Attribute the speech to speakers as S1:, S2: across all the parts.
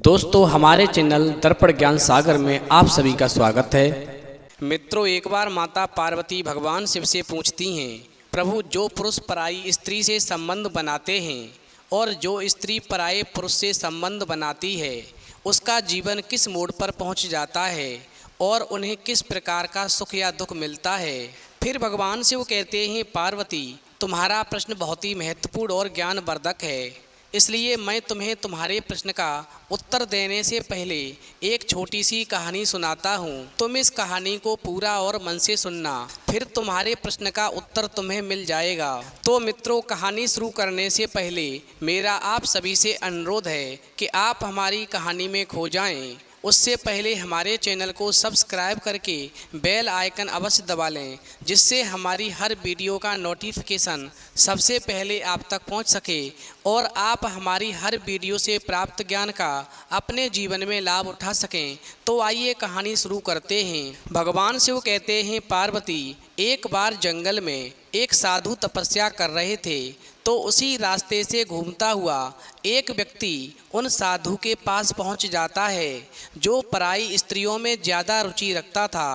S1: दोस्तों हमारे चैनल दर्पण ज्ञान सागर में आप सभी का स्वागत है। मित्रों, एक बार माता पार्वती भगवान शिव से पूछती हैं, प्रभु, जो पुरुष पराई स्त्री से संबंध बनाते हैं और जो स्त्री पराये पुरुष से संबंध बनाती है, उसका जीवन किस मोड़ पर पहुंच जाता है और उन्हें किस प्रकार का सुख या दुख मिलता है। फिर भगवान शिव कहते हैं, पार्वती, तुम्हारा प्रश्न बहुत ही महत्वपूर्ण और ज्ञानवर्धक है, इसलिए मैं तुम्हें तुम्हारे प्रश्न का उत्तर देने से पहले एक छोटी सी कहानी सुनाता हूँ। तुम इस कहानी को पूरा और मन से सुनना, फिर तुम्हारे प्रश्न का उत्तर तुम्हें मिल जाएगा। तो मित्रों, कहानी शुरू करने से पहले मेरा आप सभी से अनुरोध है कि आप हमारी कहानी में खो जाएं। उससे पहले हमारे चैनल को सब्सक्राइब करके बेल आइकन अवश्य दबा लें, जिससे हमारी हर वीडियो का नोटिफिकेशन सबसे पहले आप तक पहुंच सके और आप हमारी हर वीडियो से प्राप्त ज्ञान का अपने जीवन में लाभ उठा सकें। तो आइए कहानी शुरू करते हैं। भगवान शिव कहते हैं, पार्वती, एक बार जंगल में एक साधु तपस्या कर रहे थे, तो उसी रास्ते से घूमता हुआ एक व्यक्ति उन साधु के पास पहुंच जाता है जो पराई स्त्रियों में ज़्यादा रुचि रखता था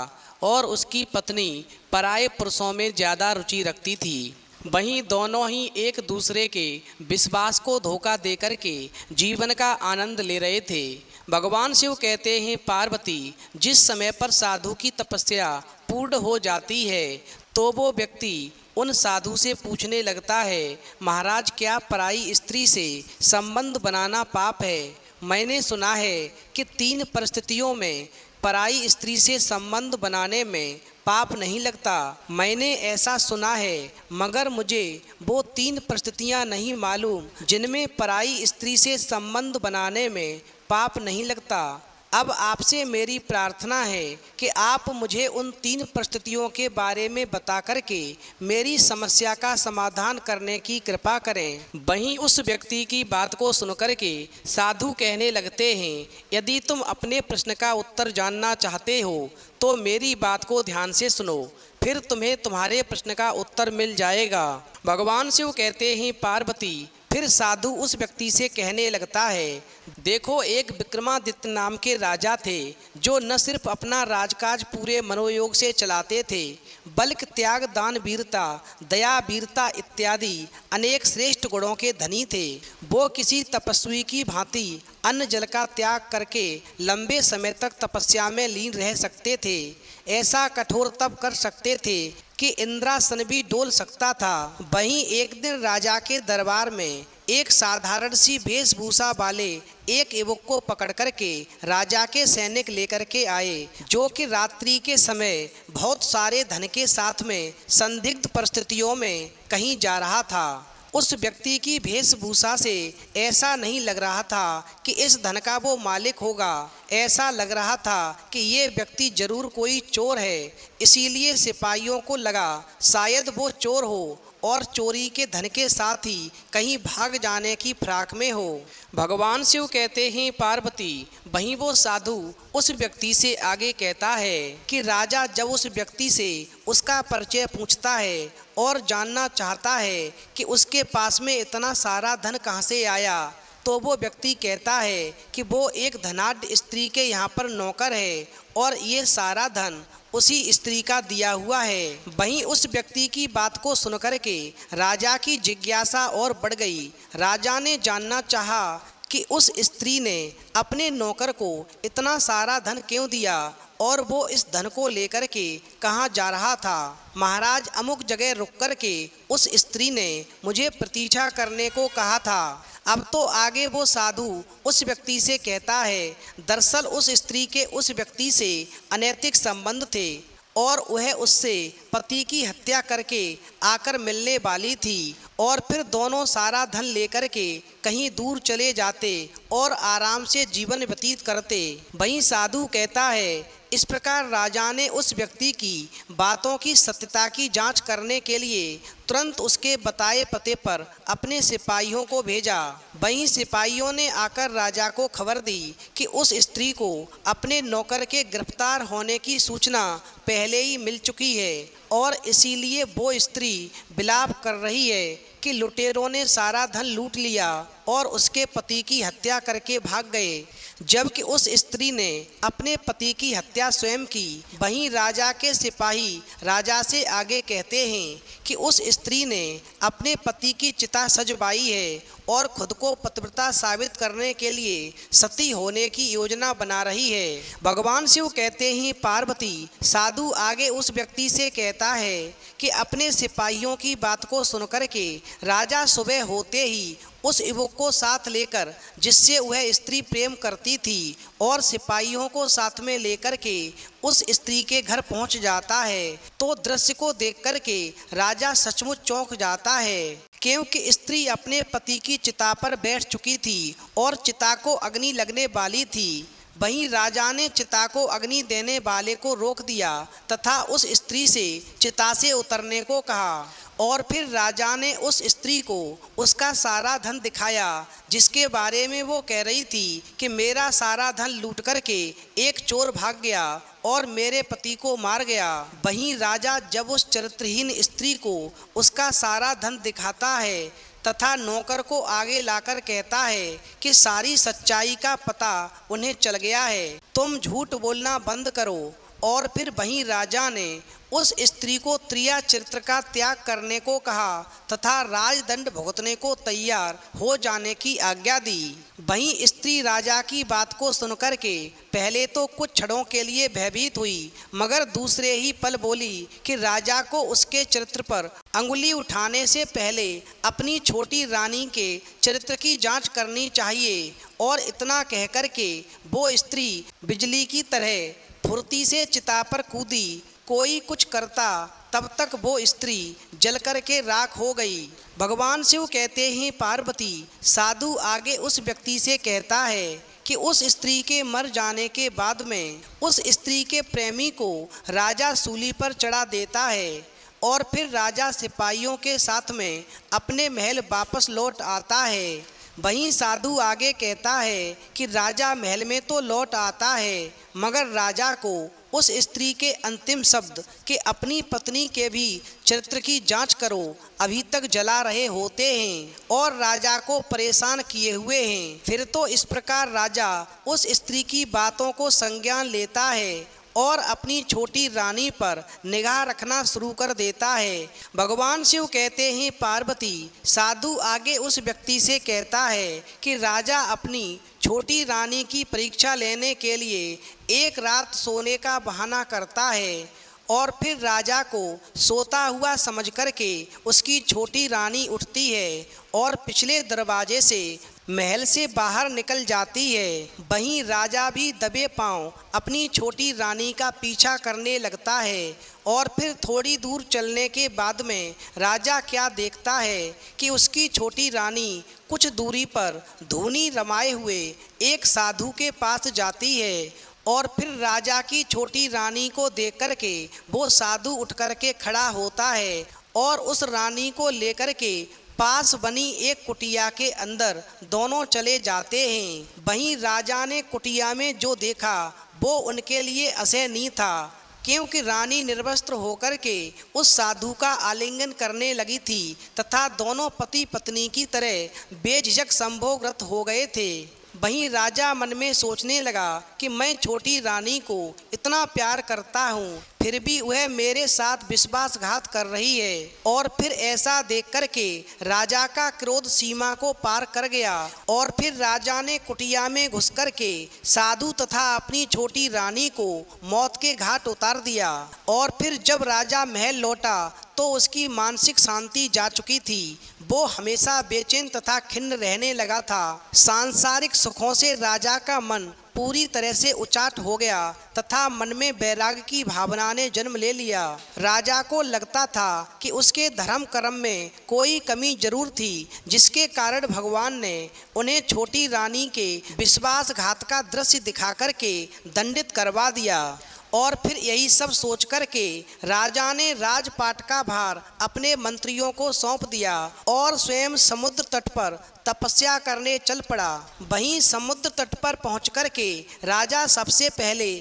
S1: और उसकी पत्नी पराये पुरुषों में ज़्यादा रुचि रखती थी। वहीं दोनों ही एक दूसरे के विश्वास को धोखा देकर के जीवन का आनंद ले रहे थे। भगवान शिव कहते हैं, पार्वती, जिस समय पर साधु की तपस्या पूर्ण हो जाती है तो वो व्यक्ति उन साधु से पूछने लगता है, महाराज, क्या पराई स्त्री से संबंध बनाना पाप है? मैंने सुना है कि 3 परिस्थितियों में पराई स्त्री से संबंध बनाने में पाप नहीं लगता। मैंने ऐसा सुना है, मगर मुझे वो 3 परिस्थितियाँ नहीं मालूम जिनमें पराई स्त्री से संबंध बनाने में पाप नहीं लगता। अब आपसे मेरी प्रार्थना है कि आप मुझे उन 3 परिस्थितियों के बारे में बता करके मेरी समस्या का समाधान करने की कृपा करें। वहीं उस व्यक्ति की बात को सुनकर के साधु कहने लगते हैं, यदि तुम अपने प्रश्न का उत्तर जानना चाहते हो तो मेरी बात को ध्यान से सुनो, फिर तुम्हें तुम्हारे प्रश्न का उत्तर मिल जाएगा। भगवान शिव कहते हैं, पार्वती, फिर साधु उस व्यक्ति से कहने लगता है, देखो, एक विक्रमादित्य नाम के राजा थे जो न सिर्फ अपना राजकाज पूरे मनोयोग से चलाते थे, बल्कि त्याग, दान, वीरता, दया, वीरता इत्यादि अनेक श्रेष्ठ गुणों के धनी थे। वो किसी तपस्वी की भांति अन्न जल का त्याग करके लंबे समय तक तपस्या में लीन रह सकते थे। ऐसा कठोर तप कर सकते थे कि इंद्रासन भी डोल सकता था। वहीं एक दिन राजा के दरबार में एक साधारण सी वेशभूषा वाले एक युवक को पकड़ करके राजा के सैनिक लेकर के आए, जो कि रात्रि के समय बहुत सारे धन के साथ में संदिग्ध परिस्थितियों में कहीं जा रहा था। उस व्यक्ति की वेशभूषा से ऐसा नहीं लग रहा था कि इस धन का वो मालिक होगा। ऐसा लग रहा था कि ये व्यक्ति जरूर कोई चोर है। इसीलिए सिपाहियों को लगा शायद वो चोर हो और चोरी के धन के साथ ही कहीं भाग जाने की फिराक में हो। भगवान शिव कहते हैं, पार्वती, वहीं वो साधु उस व्यक्ति से आगे कहता है कि राजा जब उस व्यक्ति से उसका परिचय पूछता है और जानना चाहता है कि उसके पास में इतना सारा धन कहाँ से आया, तो वो व्यक्ति कहता है कि वो एक धनाढ्य स्त्री के यहाँ पर नौकर है और ये सारा धन उसी स्त्री का दिया हुआ है। वहीं उस व्यक्ति की बात को सुनकर के राजा की जिज्ञासा और बढ़ गई। राजा ने जानना चाहा कि उस स्त्री ने अपने नौकर को इतना सारा धन क्यों दिया और वो इस धन को लेकर के कहाँ जा रहा था। महाराज, अमुक जगह रुक कर के उस स्त्री ने मुझे प्रतीक्षा करने को कहा था। अब तो आगे वो साधु उस व्यक्ति से कहता है, दरअसल उस स्त्री के उस व्यक्ति से अनैतिक संबंध थे और वह उससे पति की हत्या करके आकर मिलने वाली थी और फिर दोनों सारा धन लेकर के कहीं दूर चले जाते और आराम से जीवन व्यतीत करते। वहीं साधु कहता है, इस प्रकार राजा ने उस व्यक्ति की बातों की सत्यता की जांच करने के लिए तुरंत उसके बताए पते पर अपने सिपाहियों को भेजा। वहीं सिपाहियों ने आकर राजा को खबर दी कि उस स्त्री को अपने नौकर के गिरफ्तार होने की सूचना पहले ही मिल चुकी है और इसीलिए वो स्त्री विलाप कर रही है कि लुटेरों ने सारा धन लूट लिया और उसके पति की हत्या करके भाग गए। जबकि उस स्त्री ने अपने पति की हत्या स्वयं की। वहीं राजा के सिपाही राजा से आगे कहते हैं कि उस स्त्री ने अपने पति की चिता सजवाई है और खुद को पतिव्रता साबित करने के लिए सती होने की योजना बना रही है। भगवान शिव कहते हैं, पार्वती, साधु आगे उस व्यक्ति से कहता है कि अपने सिपाहियों की बात को सुनकर के राजा सुबह होते ही उस युवक को साथ लेकर, जिससे वह स्त्री प्रेम करती थी, और सिपाहियों को साथ में लेकर के उस स्त्री के घर पहुंच जाता है। तो दृश्य को देख कर के राजा सचमुच चौंक जाता है, क्योंकि स्त्री अपने पति की चिता पर बैठ चुकी थी और चिता को अग्नि लगने वाली थी। वहीं राजा ने चिता को अग्नि देने वाले को रोक दिया तथा उस स्त्री से चिता से उतरने को कहा, और फिर राजा ने उस स्त्री को उसका सारा धन दिखाया, जिसके बारे में वो कह रही थी कि मेरा सारा धन लूट करके एक चोर भाग गया और मेरे पति को मार गया। वहीं राजा जब उस चरित्रहीन स्त्री को उसका सारा धन दिखाता है तथा नौकर को आगे लाकर कहता है कि सारी सच्चाई का पता उन्हें चल गया है, तुम झूठ बोलना बंद करो। और फिर वहीं राजा ने उस स्त्री को त्रिया चरित्र का त्याग करने को कहा तथा राजदंड भुगतने को तैयार हो जाने की आज्ञा दी। वहीं स्त्री राजा की बात को सुनकर के पहले तो कुछ क्षणों के लिए भयभीत हुई, मगर दूसरे ही पल बोली कि राजा को उसके चरित्र पर अंगुली उठाने से पहले अपनी छोटी रानी के चरित्र की जांच करनी चाहिए। और इतना कहकर के वो स्त्री बिजली की तरह फुर्ती से चिता पर कूदी। कोई कुछ करता तब तक वो स्त्री जल कर के राख हो गई। भगवान शिव कहते हैं, पार्वती, साधु आगे उस व्यक्ति से कहता है कि उस स्त्री के मर जाने के बाद में उस स्त्री के प्रेमी को राजा सूली पर चढ़ा देता है और फिर राजा सिपाहियों के साथ में अपने महल वापस लौट आता है। वहीं साधु आगे कहता है कि राजा महल में तो लौट आता है, मगर राजा को उस स्त्री के अंतिम शब्द कि अपनी पत्नी के भी चरित्र की जांच करो अभी तक जला रहे होते हैं और राजा को परेशान किए हुए हैं। फिर तो इस प्रकार राजा उस स्त्री की बातों को संज्ञान लेता है और अपनी छोटी रानी पर निगाह रखना शुरू कर देता है। भगवान शिव कहते हैं, पार्वती, साधु आगे उस व्यक्ति से कहता है कि राजा अपनी छोटी रानी की परीक्षा लेने के लिए एक रात सोने का बहाना करता है और फिर राजा को सोता हुआ समझ करके उसकी छोटी रानी उठती है और पिछले दरवाजे से महल से बाहर निकल जाती है। वहीं राजा भी दबे पांव अपनी छोटी रानी का पीछा करने लगता है और फिर थोड़ी दूर चलने के बाद में राजा क्या देखता है कि उसकी छोटी रानी कुछ दूरी पर धूनी रमाए हुए एक साधु के पास जाती है और फिर राजा की छोटी रानी को देख कर के वो साधु उठ कर के खड़ा होता है और उस रानी को लेकर के पास बनी एक कुटिया के अंदर दोनों चले जाते हैं। वहीं राजा ने कुटिया में जो देखा वो उनके लिए असहनीय था, क्योंकि रानी निर्वस्त्र होकर के उस साधु का आलिंगन करने लगी थी तथा दोनों पति पत्नी की तरह बेझिझक संभोगरत हो गए थे। वहीं राजा मन में सोचने लगा कि मैं छोटी रानी को इतना प्यार करता हूँ, फिर भी वह मेरे साथ विश्वासघात कर रही है। और फिर ऐसा देख कर के राजा का क्रोध सीमा को पार कर गया और फिर राजा ने कुटिया में घुस कर के साधु तथा अपनी छोटी रानी को मौत के घाट उतार दिया। और फिर जब राजा महल लौटा तो उसकी मानसिक शांति जा चुकी थी। वो हमेशा बेचैन तथा खिन्न रहने लगा था। सांसारिक सुखों से राजा का मन पूरी तरह से उचाट हो गया तथा मन में वैराग्य की भावना ने जन्म ले लिया। राजा को लगता था कि उसके धर्म कर्म में कोई कमी जरूर थी, जिसके कारण भगवान ने उन्हें छोटी रानी के विश्वासघात का दृश्य दिखा करके दंडित करवा दिया। और फिर यही सब सोच कर के राजा ने राजपाट का भार अपने मंत्रियों को सौंप दिया और स्वयं समुद्र तट पर तपस्या करने चल पड़ा। वहीं समुद्र तट पर पहुंच कर के राजा सबसे पहले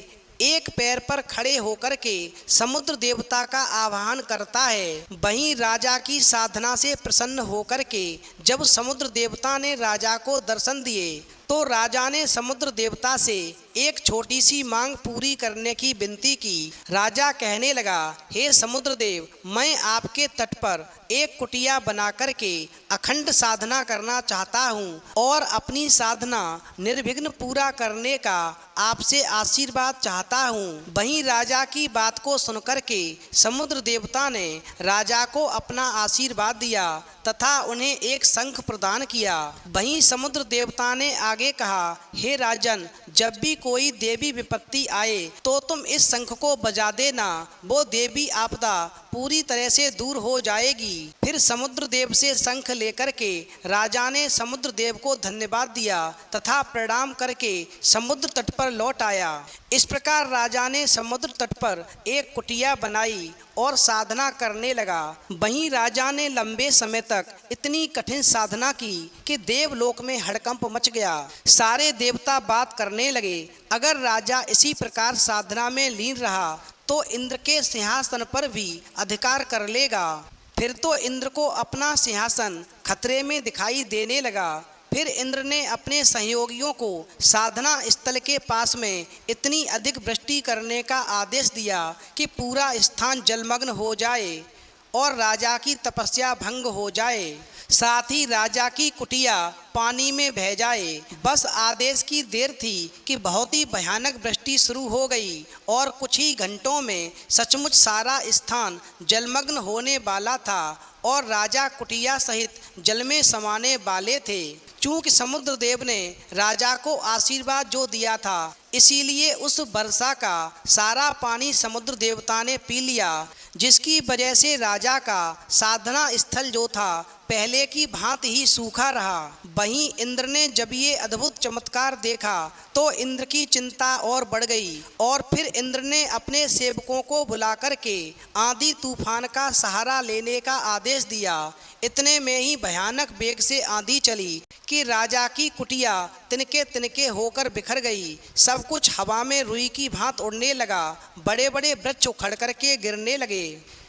S1: एक पैर पर खड़े होकर के समुद्र देवता का आह्वान करता है। वहीं राजा की साधना से प्रसन्न होकर के जब समुद्र देवता ने राजा को दर्शन दिए तो राजा ने समुद्र देवता से एक छोटी सी मांग पूरी करने की विनती की। राजा कहने लगा, हे समुद्र देव, मैं आपके तट पर एक कुटिया बना करके अखंड साधना करना चाहता हूँ और अपनी साधना निर्विघ्न पूरा करने का आपसे आशीर्वाद चाहता हूँ। वहीं राजा की बात को सुनकर के समुद्र देवता ने राजा को अपना आशीर्वाद दिया तथा उन्हें एक शंख प्रदान किया। वहीं समुद्र देवता ने आगे कहा, हे राजन, जब भी कोई देवी विपत्ति आए तो तुम इस शंख को बजा देना, वो देवी आपदा पूरी तरह से दूर हो जाएगी। फिर समुद्र देव से शंख लेकर के राजा ने समुद्र देव को धन्यवाद दिया तथा प्रणाम करके समुद्र तट पर लौट आया। इस प्रकार राजा ने समुद्र तट पर एक कुटिया बनाई और साधना करने लगा। वहीं राजा ने लंबे समय तक इतनी कठिन साधना की कि देवलोक में हड़कंप मच गया। सारे देवता बात करने लगे, अगर राजा इसी प्रकार साधना में लीन रहा तो इंद्र के सिंहासन पर भी अधिकार कर लेगा। फिर तो इंद्र को अपना सिंहासन खतरे में दिखाई देने लगा। फिर इंद्र ने अपने सहयोगियों को साधना स्थल के पास में इतनी अधिक वृष्टि करने का आदेश दिया कि पूरा स्थान जलमग्न हो जाए और राजा की तपस्या भंग हो जाए, साथ ही राजा की कुटिया पानी में बह जाए। बस आदेश की देर थी कि बहुत ही भयानक वृष्टि शुरू हो गई और कुछ ही घंटों में सचमुच सारा स्थान जलमग्न होने वाला था और राजा कुटिया सहित जल में समाने वाले थे। चूंकि समुद्र देव ने राजा को आशीर्वाद जो दिया था, इसीलिए उस वर्षा का सारा पानी समुद्र देवता ने पी लिया, जिसकी वजह से राजा का साधना स्थल जो था पहले की भांति ही सूखा रहा। वहीं इंद्र ने जब ये अद्भुत चमत्कार देखा तो इंद्र की चिंता और बढ़ गई और फिर इंद्र ने अपने सेवकों को बुला करके आंधी तूफान का सहारा लेने का आदेश दिया। इतने में ही भयानक वेग से आंधी चली कि राजा की कुटिया तिनके तिनके होकर बिखर गई। सब कुछ हवा में रुई की भांत उड़ने लगा, बड़े बड़े वृक्ष उखड़ करके गिरने लगे।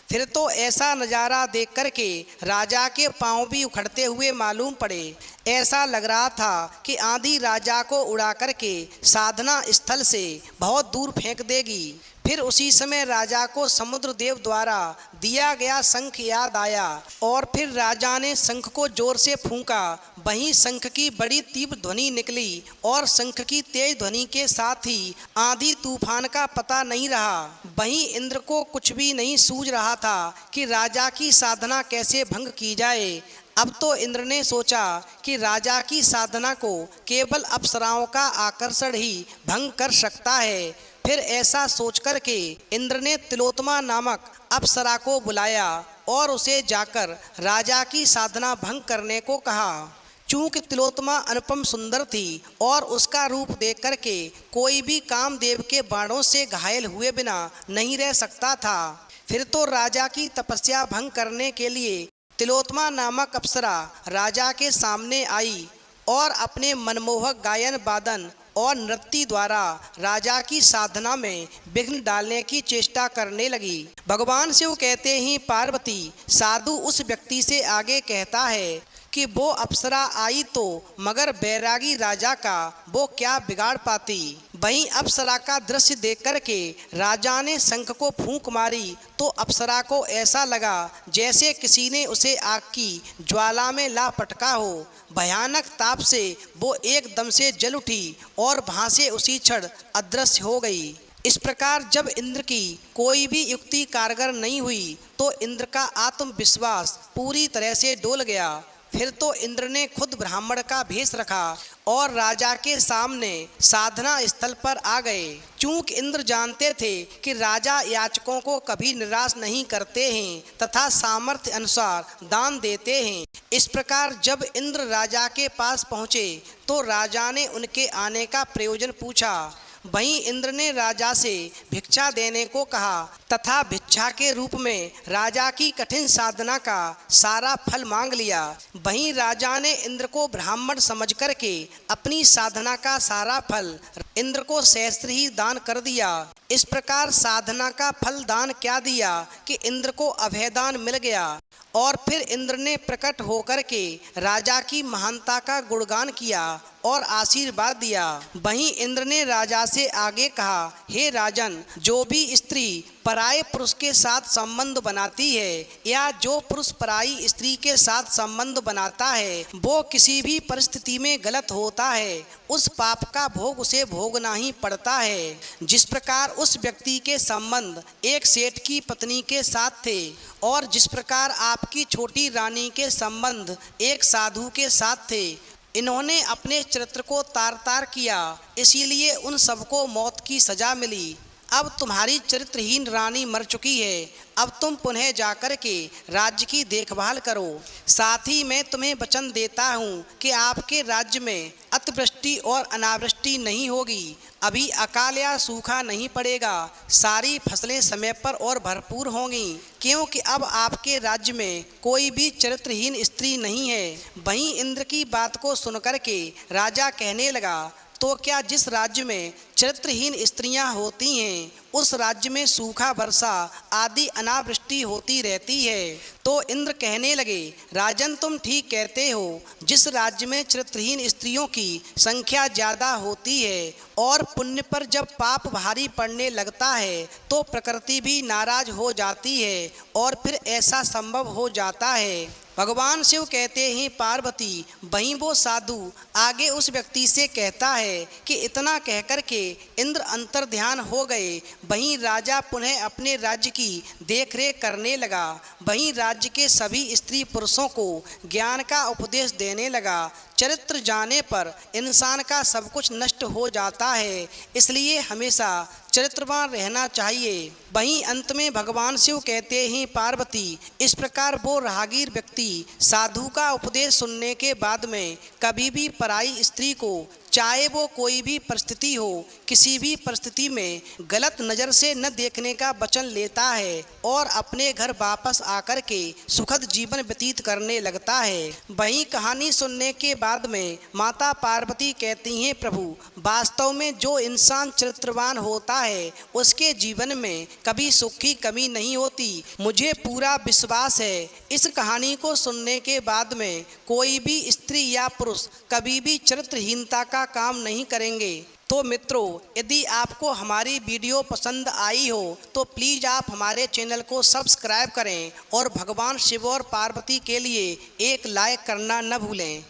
S1: फिर तो ऐसा नज़ारा देख करके राजा के पांव भी उखड़ते हुए मालूम पड़े। ऐसा लग रहा था कि आंधी राजा को उड़ा करके साधना स्थल से बहुत दूर फेंक देगी। फिर उसी समय राजा को समुद्र देव द्वारा दिया गया शंख याद आया और फिर राजा ने शंख को जोर से फूंका। वहीं शंख की बड़ी तीव्र ध्वनि निकली और शंख की तेज ध्वनि के साथ ही आंधी तूफान का पता नहीं रहा। वहीं इंद्र को कुछ भी नहीं सूझ रहा था कि राजा की साधना कैसे भंग की जाए। अब तो इंद्र ने सोचा कि राजा की साधना को केवल अप्सराओं का आकर्षण ही भंग कर सकता है। फिर ऐसा सोचकर के इंद्र ने तिलोत्तमा नामक अप्सरा को बुलाया और उसे जाकर राजा की साधना भंग करने को कहा। चूंकि तिलोत्तमा अनुपम सुंदर थी और उसका रूप देख करके कोई भी कामदेव के बाणों से घायल हुए बिना नहीं रह सकता था। फिर तो राजा की तपस्या भंग करने के लिए तिलोत्तमा नामक अप्सरा राजा के सामने आई और अपने मनमोहक गायन वादन और नृत्य द्वारा राजा की साधना में विघ्न डालने की चेष्टा करने लगी। भगवान शिव कहते ही पार्वती साधु उस व्यक्ति से आगे कहता है कि वो अप्सरा आई तो मगर बैरागी राजा का वो क्या बिगाड़ पाती। वहीं अप्सरा का दृश्य देख करके राजा ने शंख को फूंक मारी तो अप्सरा को ऐसा लगा जैसे किसी ने उसे आग की ज्वाला में ला पटका हो। भयानक ताप से वो एकदम से जल उठी और वहाँ से उसी क्षण अदृश्य हो गई। इस प्रकार जब इंद्र की कोई भी युक्ति कारगर नहीं हुई तो इंद्र का आत्मविश्वास पूरी तरह से डोल गया। फिर तो इंद्र ने खुद ब्राह्मण का भेष रखा और राजा के सामने साधना स्थल पर आ गए। चूंकि इंद्र जानते थे कि राजा याचकों को कभी निराश नहीं करते हैं तथा सामर्थ्य अनुसार दान देते हैं। इस प्रकार जब इंद्र राजा के पास पहुँचे तो राजा ने उनके आने का प्रयोजन पूछा। वहीं इंद्र ने राजा से भिक्षा देने को कहा तथा भिक्षा के रूप में राजा की कठिन साधना का सारा फल मांग लिया। वहीं राजा ने इंद्र को ब्राह्मण समझ करके अपनी साधना का सारा फल इंद्र को सहस्त्र ही दान कर दिया। इस प्रकार साधना का फल दान क्या दिया कि इंद्र को अभयदान मिल गया। और फिर इंद्र ने प्रकट होकर के राजा की महानता का गुणगान किया और आशीर्वाद दिया। वहीं इंद्र ने राजा से आगे कहा, हे राजन, जो भी स्त्री पराये पुरुष के साथ संबंध बनाती है या जो पुरुष पराई स्त्री के साथ संबंध बनाता है वो किसी भी परिस्थिति में गलत होता है, उस पाप का भोग उसे भोगना ही पड़ता है। जिस प्रकार उस व्यक्ति के संबंध एक सेठ की पत्नी के साथ थे और जिस प्रकार आपकी छोटी रानी के संबंध एक साधु के साथ थे, इन्होंने अपने चरित्र को तार तार किया, इसीलिए उन सबको मौत की सजा मिली। अब तुम्हारी चरित्रहीन रानी मर चुकी है, अब तुम पुनः जाकर के राज्य की देखभाल करो। साथ ही मैं तुम्हें वचन देता हूँ कि आपके राज्य में अतिवृष्टि और अनावृष्टि नहीं होगी, अभी अकाल या सूखा नहीं पड़ेगा, सारी फसलें समय पर और भरपूर होंगी, क्योंकि अब आपके राज्य में कोई भी चरित्रहीन स्त्री नहीं है। वहीं इंद्र की बात को सुनकर के राजा कहने लगा, तो क्या जिस राज्य में चरित्रहीन स्त्रियां होती हैं उस राज्य में सूखा, वर्षा आदि अनावृष्टि होती रहती है? तो इंद्र कहने लगे, राजन, तुम ठीक कहते हो। जिस राज्य में चरित्रहीन स्त्रियों की संख्या ज़्यादा होती है और पुण्य पर जब पाप भारी पड़ने लगता है तो प्रकृति भी नाराज हो जाती है और फिर ऐसा संभव हो जाता है। भगवान शिव कहते हैं, पार्वती, वहीं वो साधु आगे उस व्यक्ति से कहता है कि इतना कहकर के इंद्र अंतर्ध्यान हो गए। वहीं राजा पुनः अपने राज्य की देखरेख करने लगा। वहीं राज्य के सभी स्त्री पुरुषों को ज्ञान का उपदेश देने लगा। चरित्र जाने पर इंसान का सब कुछ नष्ट हो जाता है, इसलिए हमेशा चरित्रवान रहना चाहिए। वहीं अंत में भगवान शिव कहते हैं, पार्वती, इस प्रकार वो राहगीर व्यक्ति साधु का उपदेश सुनने के बाद में कभी भी पराई स्त्री को, चाहे वो कोई भी परिस्थिति हो, किसी भी परिस्थिति में गलत नज़र से न देखने का वचन लेता है और अपने घर वापस आकर के सुखद जीवन व्यतीत करने लगता है। वहीं कहानी सुनने के बाद में माता पार्वती कहती हैं, प्रभु, वास्तव में जो इंसान चरित्रवान होता है उसके जीवन में कभी सुख की कमी नहीं होती। मुझे पूरा विश्वास है इस कहानी को सुनने के बाद में कोई भी स्त्री या पुरुष कभी भी चरित्रहीनता का काम नहीं करेंगे। तो मित्रों, यदि आपको हमारी वीडियो पसंद आई हो तो प्लीज़ आप हमारे चैनल को सब्सक्राइब करें और भगवान शिव और पार्वती के लिए एक लाइक करना न भूलें।